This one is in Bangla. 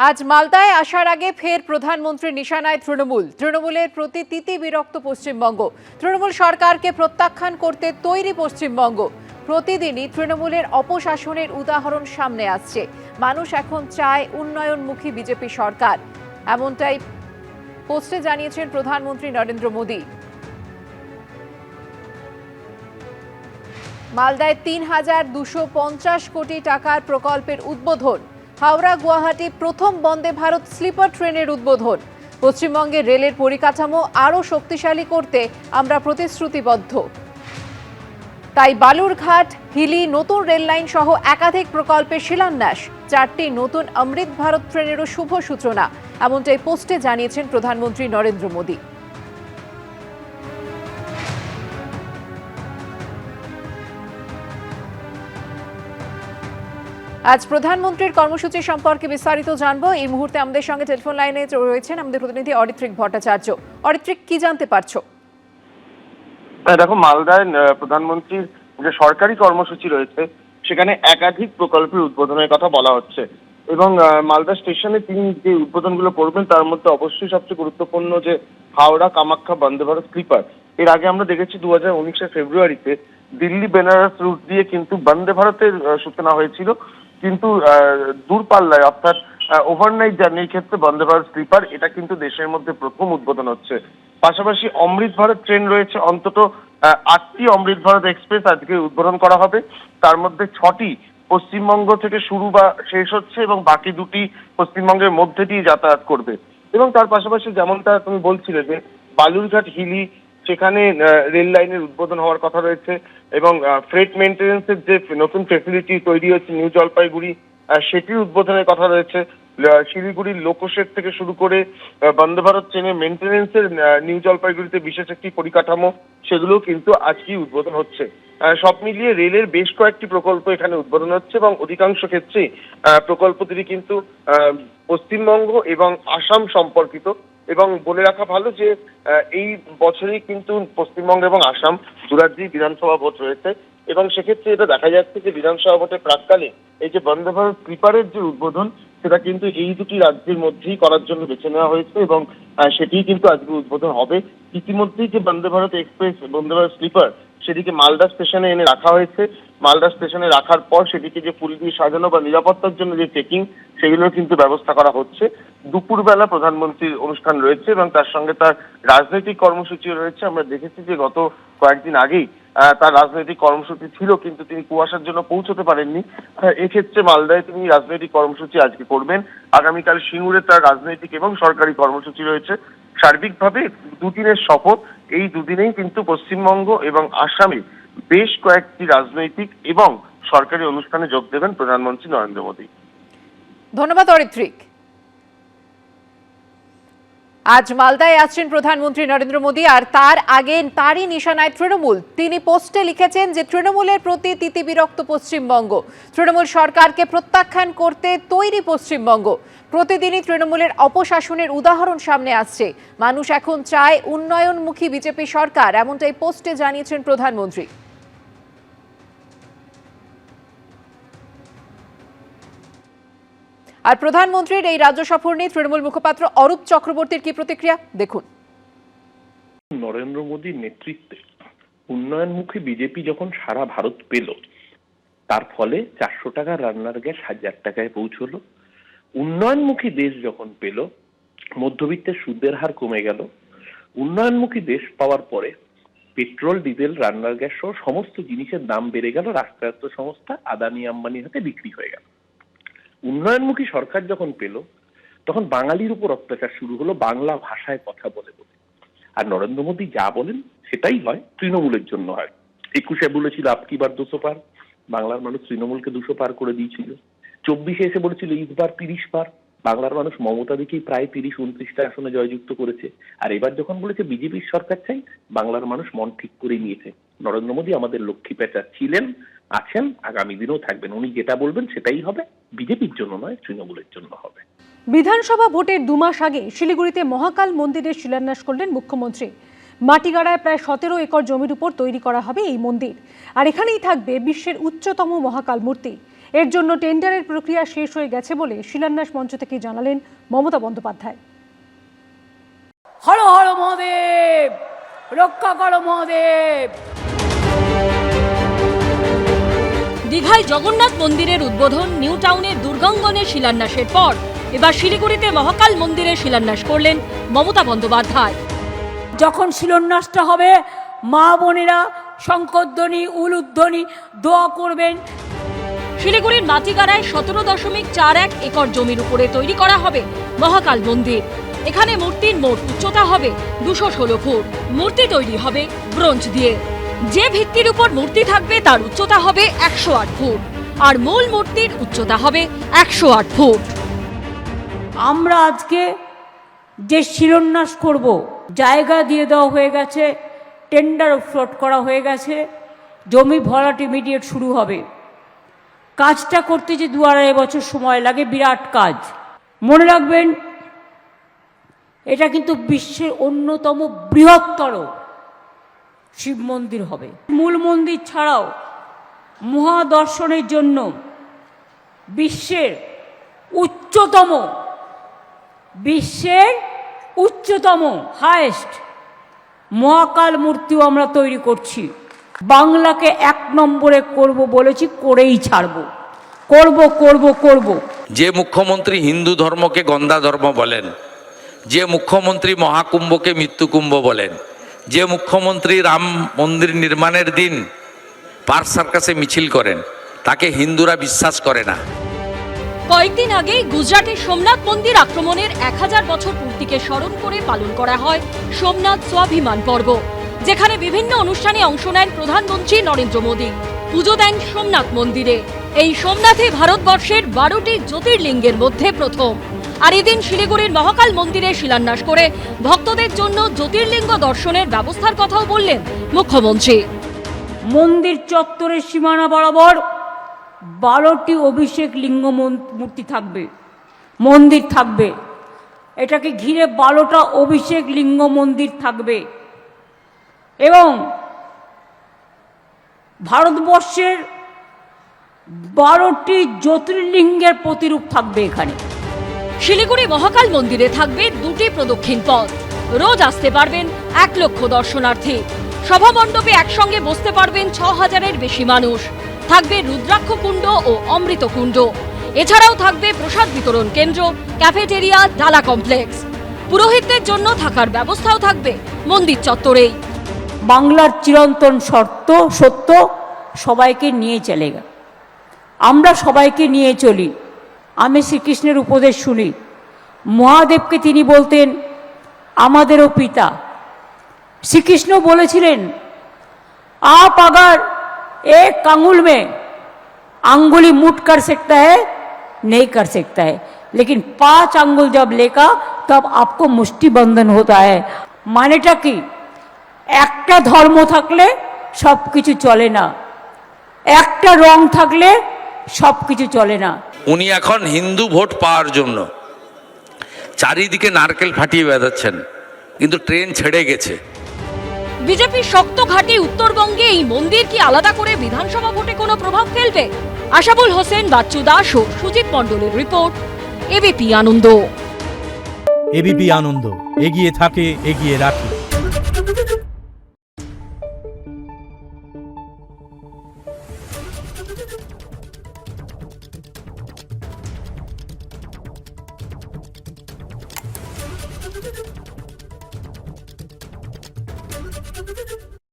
আজ মালদায় আসার আগে ফের প্রধানমন্ত্রী নিশানায় তৃণমূলের প্রতি তিতি বিরক্ত পশ্চিমবঙ্গ। তৃণমূল সরকারকে প্রত্যাখ্যান করতে তৈরি পশ্চিমবঙ্গ। প্রতিদিনই তৃণমূলের অপশাসনের উদাহরণ সামনে আসছে। মানুষ এখন চায় উন্নয়নমুখী বিজেপি সরকার, এমনটাই পোস্টে জানিয়েছেন প্রধানমন্ত্রী নরেন্দ্র মোদী। মালদায় ৩,২৫০ কোটি টাকার প্রকল্পের উদ্বোধন। হাওড়া গুয়াহাটি প্রথম বন্দে ভারত স্লিপার ট্রেনের উদ্বোধন। পশ্চিমবঙ্গের রেলের পরিকাঠামো আরও শক্তিশালী করতে আমরা প্রতিশ্রুতিবদ্ধ। তাই বালুরঘাট হিলি নতুন রেল লাইন সহ একাধিক প্রকল্পের শিলান্যাস। 4টি নতুন অমৃত ভারত ট্রেনেরও শুভ সূচনা, এমনটাই পোস্টে জানিয়েছেন প্রধানমন্ত্রী নরেন্দ্র মোদী। আজ প্রধানমন্ত্রীর কর্মসূচি সম্পর্কে বিস্তারিত জানবো। এই মুহূর্তে আমাদের সঙ্গে টেলিফোন লাইনে রয়েছেন আমাদের প্রতিনিধি অরিত্রিক ভট্টাচার্য। অরিত্রিক, কি জানতে পারছো? দেখো, মালদায় প্রধানমন্ত্রীর যে সরকারি কর্মসূচি রয়েছে সেখানে একাধিক প্রকল্পের উদ্বোধনের কথা বলা হচ্ছে এবং মালদা স্টেশনে তিনি যে উদ্বোধনগুলো করবেন তার মধ্যে অবশ্যই সবচেয়ে গুরুত্বপূর্ণ যে হাওড়া কামাখ্যা বন্দে ভারত স্লিপার। এর আগে আমরা দেখেছি 2019 ফেব্রুয়ারিতে দিল্লি বেনারস রুট দিয়ে কিন্তু বন্দে ভারতের সূচনা হয়েছিল, কিন্তু দূরপাল্লায় অর্থাৎ ওভারনাইট জার্নির ক্ষেত্রে বন্দে ভারত স্লিপার এটা কিন্তু দেশের মধ্যে প্রথম উদ্বোধন হচ্ছে। পাশাপাশি অমৃত ভারত ট্রেন রয়েছে, অন্তত 8টি অমৃত ভারত এক্সপ্রেস আজকে উদ্বোধন করা হবে। তার মধ্যে 6টি পশ্চিমবঙ্গ থেকে শুরু বা শেষ হচ্ছে এবং বাকি 2টি পশ্চিমবঙ্গের মধ্যে দিয়ে যাতায়াত করবে। এবং তার পাশাপাশি যেমনটা তুমি বলছিলে যে বালুরঘাট হিলি, সেখানে রেল লাইনের উদ্বোধন হওয়ার কথা রয়েছে এবং ফ্রেট মেনটেন্যান্সের যে নতুন ফেসিলিটি তৈরি হচ্ছে নিউ জলপাইগুড়ি, সেটির উদ্বোধনের কথা রয়েছে। শিলিগুড়ির লোকোশেড থেকে শুরু করে বন্দে ভারত ট্রেনের মেনটেন্যান্সের নিউ জলপাইগুড়িতে বিশেষ একটি পরিকাঠামো, সেগুলো কিন্তু আজকেই উদ্বোধন হচ্ছে। সব মিলিয়ে রেলের বেশ কয়েকটি প্রকল্প এখানে উদ্বোধন হচ্ছে এবং অধিকাংশ ক্ষেত্রেই প্রকল্প দুটি কিন্তু পশ্চিমবঙ্গ এবং আসাম সম্পর্কিত। এবং বলে রাখা ভালো যে এই বছরেই কিন্তু পশ্চিমবঙ্গ এবং আসাম দুরাজ্যেই বিধানসভা ভোট রয়েছে এবং সেক্ষেত্রে এটা দেখা যাচ্ছে যে বিধানসভা ভোটের প্রাক্কালে এই যে বন্দে ভারত স্লিপারের যে উদ্বোধন সেটা কিন্তু এই দুটি রাজ্যের মধ্যেই করার জন্য বেছে নেওয়া হয়েছে এবং সেটিই কিন্তু আজকে উদ্বোধন হবে। ইতিমধ্যেই যে বন্দে ভারত এক্সপ্রেস, বন্দে ভারত স্লিপার, সেটিকে মালদা স্টেশনে এনে রাখা হয়েছে। মালদা স্টেশনে রাখার পর সেটিকে যে ফুল দিয়ে সাজানো বা নিরাপত্তার জন্য যে চেকিং, সেগুলোর কিন্তু ব্যবস্থা করা হচ্ছে। দুপুরবেলা প্রধানমন্ত্রীর অনুষ্ঠান রয়েছে এবং তার সঙ্গে তার রাজনৈতিক কর্মসূচিও রয়েছে। আমরা দেখেছি যে গত কয়েকদিন আগেই তার রাজনৈতিক কর্মসূচি ছিল, কিন্তু তিনি কুয়াশার জন্য পৌঁছতে পারেননি। এক্ষেত্রে মালদায় তিনি রাজনৈতিক কর্মসূচি আজকে করবেন। আগামীকাল সিঙ্গুরে তার রাজনৈতিক এবং সরকারি কর্মসূচি রয়েছে। সার্বিকভাবে দুদিনের সফর, এই দুদিনেই কিন্তু পশ্চিমবঙ্গ এবং আসামে বেশ কয়েকটি রাজনৈতিক এবং সরকারি অনুষ্ঠানে যোগ দেবেন প্রধানমন্ত্রী নরেন্দ্র মোদী। ধন্যবাদ অরিত্রিক। আজ মালদায় আসছেন প্রধানমন্ত্রী নরেন্দ্র মোদী, আর তার আগে তারই নিশানায় তৃণমূল। তিনি পোস্টে লিখেছেন যে তৃণমূলের প্রতি তিতি বিরক্ত পশ্চিমবঙ্গ। তৃণমূল সরকারকে প্রত্যাখ্যান করতে তৈরি পশ্চিমবঙ্গ। প্রতিদিনই তৃণমূলের অপশাসনের উদাহরণ সামনে আসছে। মানুষ এখন চায় উন্নয়নমুখী বিজেপি সরকার, এমনটাই পোস্টে জানিয়েছেন প্রধানমন্ত্রী। আর প্রধানমন্ত্রীর এই রাজ্য সফর নিয়ে তৃণমূল মুখপাত্র অরূপ চক্রবর্তীর কি প্রতিক্রিয়া, দেখুন। নরেন্দ্র মোদীর নেতৃত্বে উন্নয়নমুখী বিজেপি যখন সারা ভারত পেল, তার ফলে 400 টাকার রান্নার গ্যাস 1000 টাকায় পৌঁছলো। উন্নয়নমুখী দেশ যখন পেল, মধ্যবিত্তের সুদের হার কমে গেল। উন্নয়নমুখী দেশ পাওয়ার পরে পেট্রোল, ডিজেল, রান্নার গ্যাস সহ সমস্ত জিনিসের দাম বেড়ে গেল। রাষ্ট্রায়ত্ত সংস্থা আদানি আম্বানির হাতে বিক্রি হয়ে গেল। উন্নয়নমুখী সরকার যখন পেল, তখন বাঙালির উপর অত্যাচার শুরু হলো বাংলা ভাষায় কথা বলে বলে। আর নরেন্দ্র মোদী যা বলেন সেটাই হয়, তৃণমূলের জন্য হয়। 21-এ বলেছিল আপকি বার 200 পার, বাংলার মানুষ তৃণমূলকে 200 পার করে দিয়েছিল। 24-এ এসে বলেছিল ইসবার 30 পার, বাংলার মানুষ মমতা দিকেই প্রায় 30-29টা আসনে জয়যুক্ত করেছে। আর এবার যখন বলেছে বিজেপির সরকার চাই, বাংলার মানুষ মন ঠিক করে নিয়েছে। নরেন্দ্র মোদী আমাদের লক্ষ্মী পেঁচা ছিলেন, আছেন, আগামী দিনেও থাকবেন। উনি যেটা বলবেন সেটাই হবে, বিজেপির জন্য নয়, তৃণমূলের জন্য হবে। বিধানসভা ভোটের 2 মাস আগে শিলিগুড়িতে মহাকাল মন্দিরের শিলান্যাস করলেন মুখ্যমন্ত্রী। মাটিগাড়ায় প্রায় 17 একর জমির উপর তৈরি করা হবে এই মন্দির, আর এখানেই থাকবে বিশ্বের উচ্চতম মহাকাল মূর্তি। এর জন্য টেন্ডারের প্রক্রিয়া শেষ হয়ে গেছে বলে শিলান্যাস মঞ্চ থেকে জানালেন মমতা বন্দ্যোপাধ্যায়। হর হর মহাদেব, রক্ষা করো মহাদেব। দীঘায় জগন্নাথ মন্দিরের উদ্বোধন, নিউ টাউনের দুর্গাঙ্গনের শিলান্যাসের পর এবার শিলিগুড়িতে মহাকাল মন্দিরের শিলান্যাস করলেন মমতা বন্দ্যোপাধ্যায়। যখন শিলান্যাসটা হবে, মা বোনেরা শঙ্করধ্বনি, উলুধ্বনি, দোয়া করবেন। শিলিগুড়ির মাটিগাড়ায় 17.41 একর জমির উপরে তৈরি করা হবে মহাকাল মন্দির। এখানে মূর্তির মোট উচ্চতা হবে 216 ফুট। মূর্তি তৈরি হবে ব্রোঞ্জ দিয়ে। যে ভিত্তির উপর মূর্তি থাকবে তার উচ্চতা হবে 108 ফুট, আর মূল মূর্তির উচ্চতা হবে 108 ফুট। আমরা আজকে যে শিলান্যাস করব, জায়গা দিয়ে দেওয়া হয়ে গেছে, টেন্ডার ফ্লোট করা হয়ে গেছে, জমি ভরাট ইমিডিয়েট শুরু হবে। কাজটা করতে যে 2-2.5 বছর সময় লাগে, বিরাট কাজ। মনে রাখবেন, এটা কিন্তু বিশ্বের অন্যতম বৃহত্তর শিব মন্দির হবে। মূল মন্দির ছাড়াও মহাদর্শনের জন্য বিশ্বের উচ্চতম হায়েস্ট মহাকাল মূর্তিও আমরা তৈরি করছি। বাংলাকে 1 নম্বরে করব বলেছি, করেই ছাড়বো। করব। যে মুখ্যমন্ত্রী হিন্দু ধর্মকে গন্ধা ধর্ম বলেন, যে মুখ্যমন্ত্রী মহাকুম্ভকে মৃত্যুকুম্ভ বলেন, যে মুখ্যমন্ত্রী রাম মন্দির নির্মাণের দিন পার্ক সার্কাসে মিছিল করেন, তাকে হিন্দুরা বিশ্বাস করে না। কয়েকদিন আগে গুজরাটের সোমনাথ মন্দির আক্রমণের 1000 বছর পূর্তিকে স্মরণ করে পালন করা হয় সোমনাথ স্বাভিমান পর্ব, যেখানে বিভিন্ন অনুষ্ঠানে অংশ নেন প্রধানমন্ত্রী নরেন্দ্র মোদী। পুজো দেন সোমনাথ মন্দিরে। এই সোমনাথে ভারতবর্ষের 12টি জ্যোতির্লিঙ্গের মধ্যে প্রথম। আর এদিন শিলিগুড়ির মহাকাল মন্দিরে শিলান্যাস করে ভক্তদের জন্য জ্যোতির্লিঙ্গ দর্শনের ব্যবস্থার কথাও বললেন মুখ্যমন্ত্রী। মন্দির চত্বরের সীমানা বরাবর 12টি অভিষেক লিঙ্গ মূর্তি থাকবে, মন্দির থাকবে। এটাকে ঘিরে 12টা অভিষেক লিঙ্গ মন্দির থাকবে এবং ভারতবর্ষের 12টি জ্যোতির্লিঙ্গের প্রতিরূপ থাকবে এখানে। শিলিগুড়ি মহাকাল মন্দিরে থাকবে 2টি প্রদক্ষিণ পথ। রোজ আসতে পারবেন 1 লক্ষ দর্শনার্থী। সভামণ্ডপে একসঙ্গে বসতে পারবেন 6000-এর বেশি মানুষ। থাকবে রুদ্রাক্ষ কুণ্ড ও অমৃত কুণ্ড। এছাড়াও থাকবে প্রসাদ বিতরণ কেন্দ্র, ক্যাফেটেরিয়া, ডালা কমপ্লেক্স। পুরোহিতদের জন্য থাকার ব্যবস্থাও থাকবে মন্দির চত্বরেই। বাংলার চিরন্তন সত্য সবাইকে নিয়ে চলে গেল। আমরা সবাইকে নিয়ে চলি। আমি শ্রীকৃষ্ণের উপদেশ শুনি। মহাদেবকে তিনি বলতেন আমাদেরও পিতা। শ্রীকৃষ্ণ বলেছিলেন, आप अगर एक आंगुल में अंगुली मुठ कर सकता है, नहीं कर सकता है, लेकिन 5 आंगुल जब लेगा तब आपको मुष्टि बंधन होता है। मानेटा कि একটা ধর্ম থাকলে সব কিছু চলে না, একটা রং থাকলে সব কিছু চলে না। উনি এখন হিন্দু ভোট পাওয়ার জন্য চারিদিকে নারকেল ফাটিয়ে বেড়াচ্ছেন, কিন্তু ট্রেন ছেড়ে গেছে। বিজেপির শক্ত ঘাঁটি উত্তরবঙ্গে এই মন্দির কি আলাদা করে বিধানসভা ভোটে কোনো প্রভাব ফেলবে? আশাবুল হোসেন, বাচ্চু দাস ও সুজিত মণ্ডলের রিপোর্ট, এবিপি আনন্দ। এবিপি আনন্দ, এগিয়ে থাকে, এগিয়ে রাখে। Thank you.